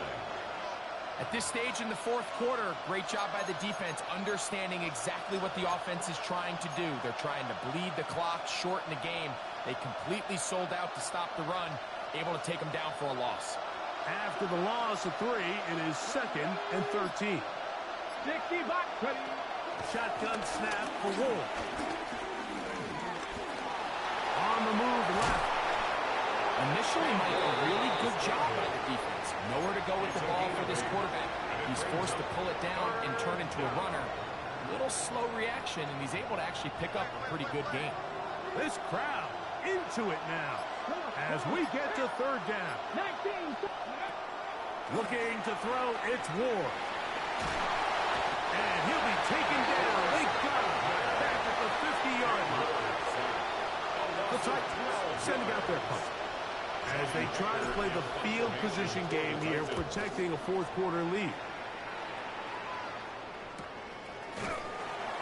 At this stage in the fourth quarter, great job by the defense, understanding exactly what the offense is trying to do. They're trying to bleed the clock, shorten the game. They completely sold out to stop the run, able to take them down for a loss. After the loss of 3, it is 2nd and 13. 60 back, ready. Shotgun snap for Wolf. On the move left. Initially, Mike, a really good job by the defense. Nowhere to go with the ball for this quarterback. He's forced to pull it down and turn into a runner. A little slow reaction, and he's able to actually pick up a pretty good game. This crowd into it now as we get to 3rd down. 19. Looking to throw, it's Ward. And he'll be taken down. They got him back at the 50-yard line. The Titans sending out their punt as they try to play the field position game here, protecting a fourth quarter lead.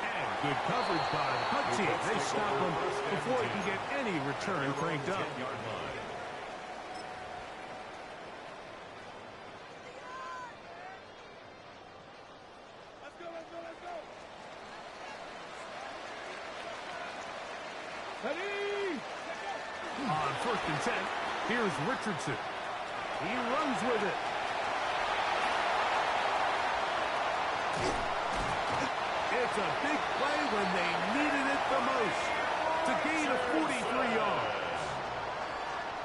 And good coverage by the punt team. They stop him before he can get any return cranked up. On 1st and 10, here's Richardson. He runs with it. It's a big play when they needed it the most to gain a 43 yards.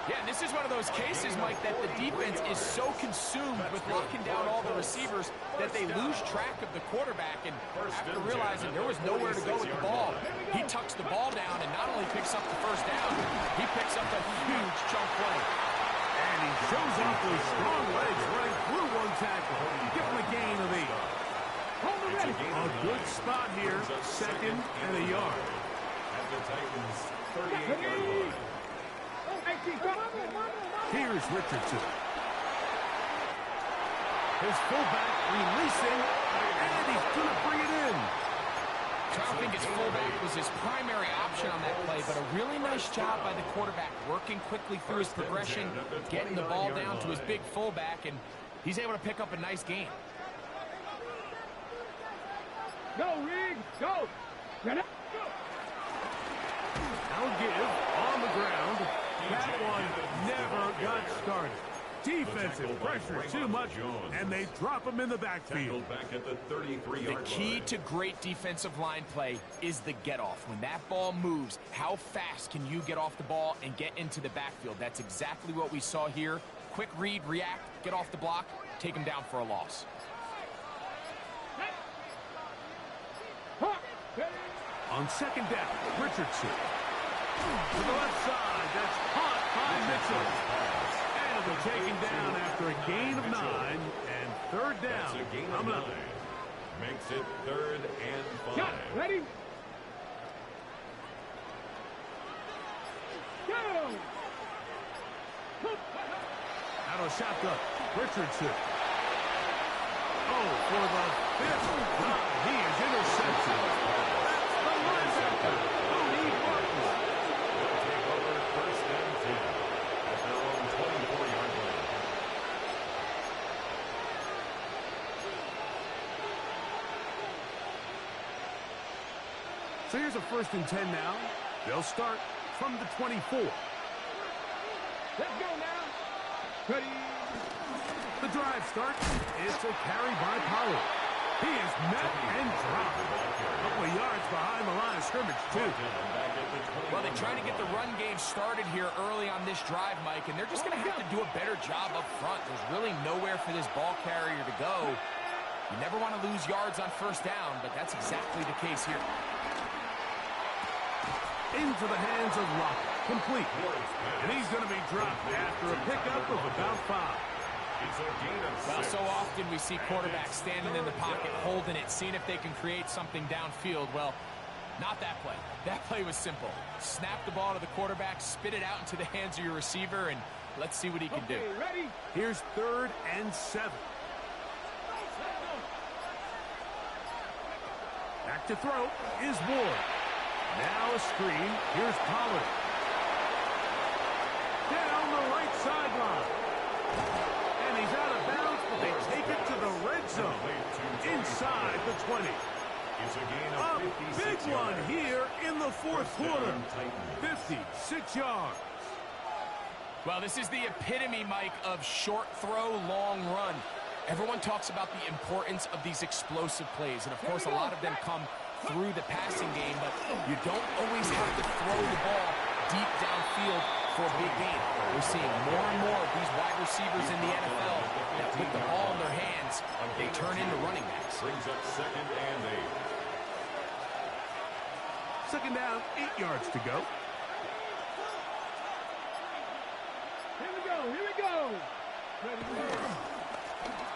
Yeah, and this is one of those cases, Mike, that the defense is so consumed with locking down all the receivers that they lose track of the quarterback. And after realizing there was nowhere to go with the ball, he tucks the ball down and not only picks up the 1st down, he picks up a huge chunk play. And he shows off those strong legs right through one tackle. Give him a gain of 8. A good spot here, 2nd and a yard. At the Titans' 38-yard line. Here's Richardson. His fullback releasing, and he's going to bring it in. So I don't think his fullback was his primary option on that play, but a really nice job by the quarterback, working quickly through his progression, getting the ball down to his big fullback, and he's able to pick up a nice gain. Go, Riggs, go. Get up. Now give on the ground. That one never got started. Defensive pressure too much, and they drop him in the backfield. Back at the 33-yard line. The key to great defensive line play is the get-off. When that ball moves, how fast can you get off the ball and get into the backfield? That's exactly what we saw here. Quick read, react, get off the block, take him down for a loss. On 2nd down, Richardson. To the left side, that's caught by Mitchell. And it'll be taken down after a gain of 9, and 3rd down. That's a gain of 9. Makes it 3rd and 5. Shot, ready? Go! Out of shotgun, Richardson. Oh, for the 5th time, he is intercepted. That's the linebacker, Tony Martin. They'll take over 1st and 10 at their own 24-yard line. So here's a 1st and 10 now. They'll start from the 24. Let's go now. Ready? The drive starts. It's a carry by Pollard. He is met and dropped. A couple of yards behind the line of scrimmage, too. Well, they're trying to get the run game started here early on this drive, Mike, and they're just going to have to do a better job up front. There's really nowhere for this ball carrier to go. You never want to lose yards on 1st down, but that's exactly the case here. Into the hands of Lockett. Complete. And he's going to be dropped after a pickup of about 5. It's a gain of 6. Well, so often we see quarterbacks standing in the pocket, holding it, seeing if they can create something downfield. Well, not that play. That play was simple. Snap the ball to the quarterback, spit it out into the hands of your receiver, and let's see what he can do. Ready? Here's 3rd and 7. Back to throw is Ward. Now a screen. Here's Pollard. Down the right sideline. And he's out of bounds, but they take it to the inside the 20. It's a gain A of 56 big one yards. here in the fourth First quarter. down, Titans. 56 yards. Well, this is the epitome, Mike, of short throw, long run. Everyone talks about the importance of these explosive plays, and of course a lot of them come through the passing game, but you don't always have to throw the ball deep downfield for a big gain. We're seeing more and more of these wide receivers in the NFL that with the ball in their hands, they turn into running backs. Brings up second and 8. Second down, 8 yards to go. Here we go, here we go.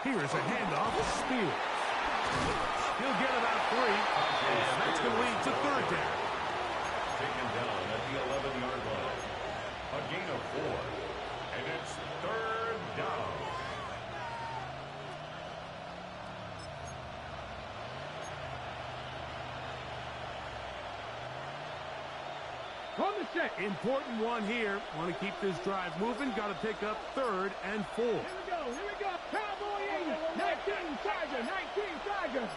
Here's a handoff to Spears. He'll get about 3, and that's going to lead to third down. Taken down at the 11-yard line. A gain of 4. And it's third down. On the set. Important one here. Want to keep this drive moving. Got to pick up 3rd and 4. Here we go, here we go. Cowboy 19 Tiger, 19 Tiger.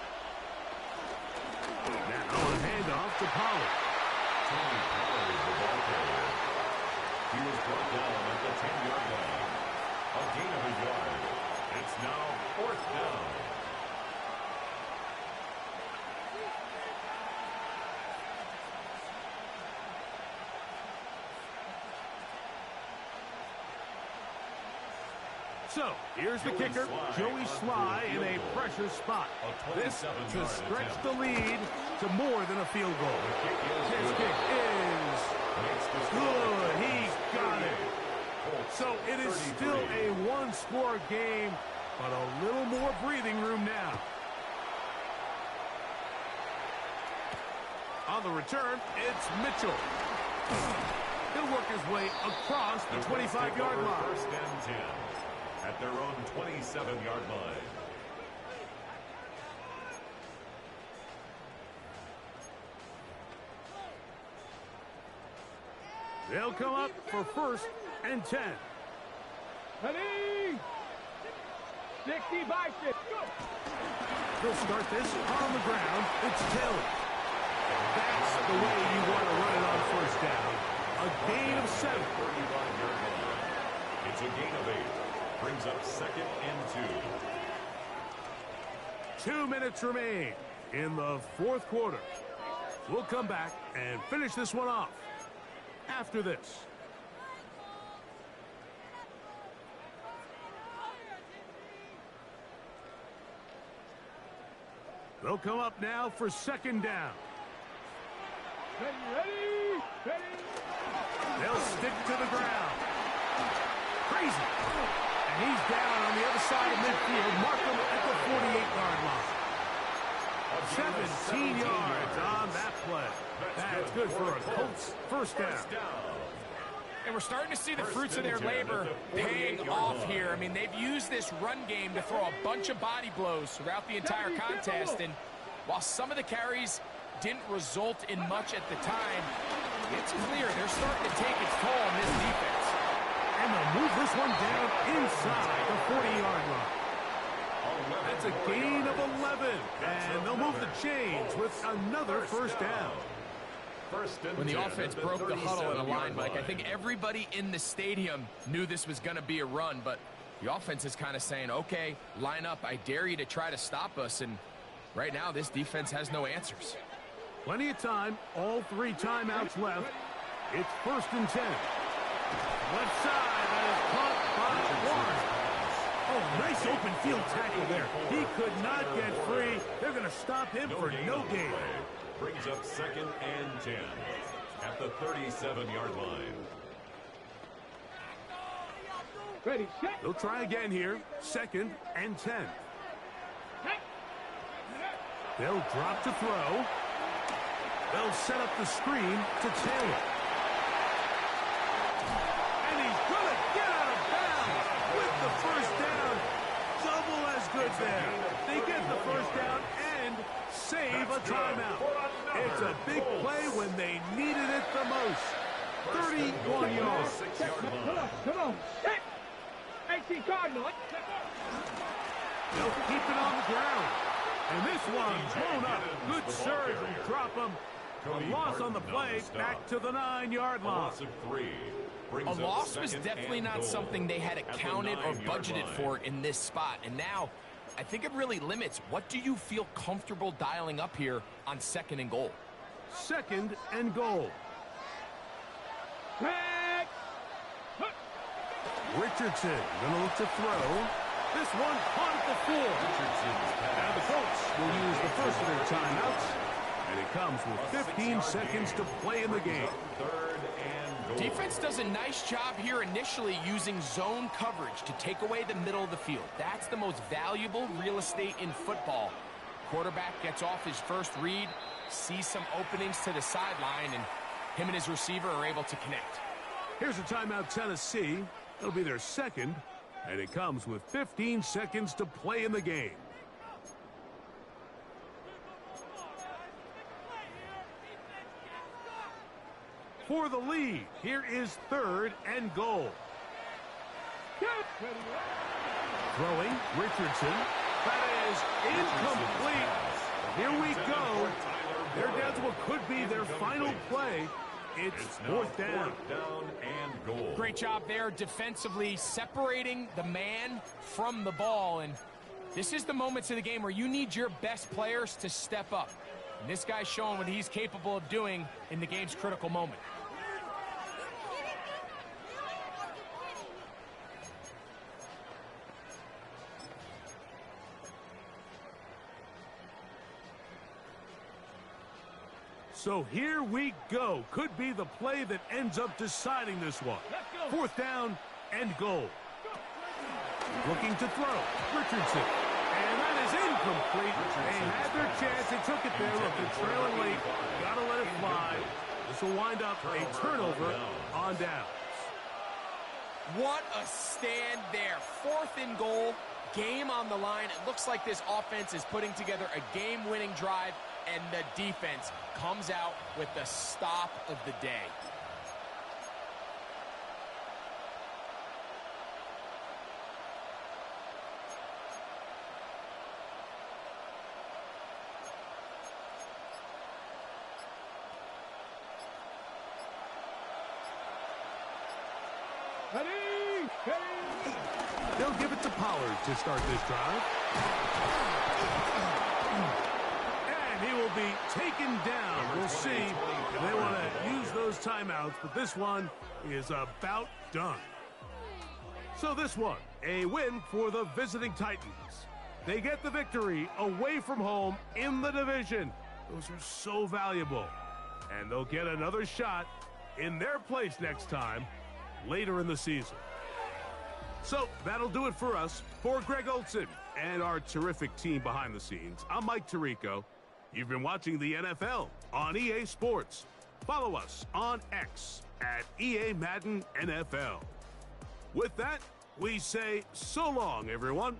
Now a handoff to Pollard. Tony Pollard is the ball carrier. He was brought down at the 10-yard line. A gain of a yard. It's now fourth down. So, here's the kicker, Joey Sly in a pressure spot. This to stretch the lead to more than a field goal. His kick is good. He got it. So it is still a one-score game, but a little more breathing room now. On the return, it's Mitchell. He'll work his way across the 25-yard line. First and 10 at their own 27-yard line. They'll come up for first and 10. Ready? 60 by 6. Go. They'll start this on the ground. It's Taylor. That's the way you want to run it on first down. A gain of 7. 35-yard line. It's a gain of 8. Brings up second and 2. 2 minutes remain in the fourth quarter. We'll come back and finish this one off after this. They'll come up now for second down. Ready? Ready? They'll stick to the ground. Crazy. And he's down on the other side of midfield. Mark him at the 48-yard line. 17 yards on that play. That's good for a Colts first down. And we're starting to see the fruits of their labor paying off here. I mean, they've used this run game to throw a bunch of body blows throughout the entire contest. And while some of the carries didn't result in much at the time, it's clear they're starting to take its toll on this defense. And they'll move this one down inside the 40-yard line. That's a gain of 11. And they'll move the chains with another first down. When the offense broke the huddle in a line, Mike, I think everybody in the stadium knew this was going to be a run, but the offense is kind of saying, okay, line up. I dare you to try to stop us. And right now, this defense has no answers. Plenty of time. All 3 timeouts left. It's first and 10. Left side, that is caught by Warren. Oh, nice open field tackle there. He could not get free. They're going to stop him for no gain. Brings up second and 10 at the 37-yard line. Ready, set. They'll try again here. Second and 10. They'll drop to throw. They'll set up the screen to Taylor. And he's going to get out of bounds with the first down. Double as good there. They get the first down and save a timeout. It's a big play when they needed it the most. 31 yards. Come on. Set. 18 Cardinal. They'll keep it on the ground. And this one blown up. Good surge and drop him. A loss on the play, back to the 9-yard line. A loss of 3. A loss was definitely not something they had accounted or budgeted for in this spot. And now, I think it really limits. What do you feel comfortable dialing up here on 2nd and goal? 2nd and goal. Richardson gonna look to throw. This one caught at the 4. And the Colts will use the first of their timeouts. And it comes with 15 seconds to play in the game. 3rd and goal. Defense does a nice job here initially using zone coverage to take away the middle of the field. That's the most valuable real estate in football. Quarterback gets off his first read, sees some openings to the sideline, and him and his receiver are able to connect. Here's a timeout, Tennessee. It'll be their 2nd, and it comes with 15 seconds to play in the game. For the lead, here is 3rd and goal. Throwing, Richardson. That is incomplete. Here we go. They're down to what could be their final play. It's 4th down. 4th down and goal. Great job there defensively, separating the man from the ball. And this is the moments of the game where you need your best players to step up. And this guy's showing what he's capable of doing in the game's critical moment. So here we go. Could be the play that ends up deciding this one. 4th down and goal. Looking to throw. Richardson. And that is incomplete. They had their chance. They took it there. Look, they're trailing late. Got to let it fly. This will wind up a turnover on downs. What a stand there. 4th and goal. Game on the line. It looks like this offense is putting together a game-winning drive, and the defense comes out with the stop of the day. They'll give it to Pollard to start this drive. And he will be taken down. We'll see if they want to use those timeouts, but this one is about done. So this one, a win for the visiting Titans. They get the victory away from home in the division. Those are so valuable. And they'll get another shot in their place next time later in the season. So that'll do it for us. For Greg Olson and our terrific team behind the scenes, I'm Mike Tirico. You've been watching the NFL on EA Sports. Follow us on X at EA Madden NFL. With that, we say so long, everyone.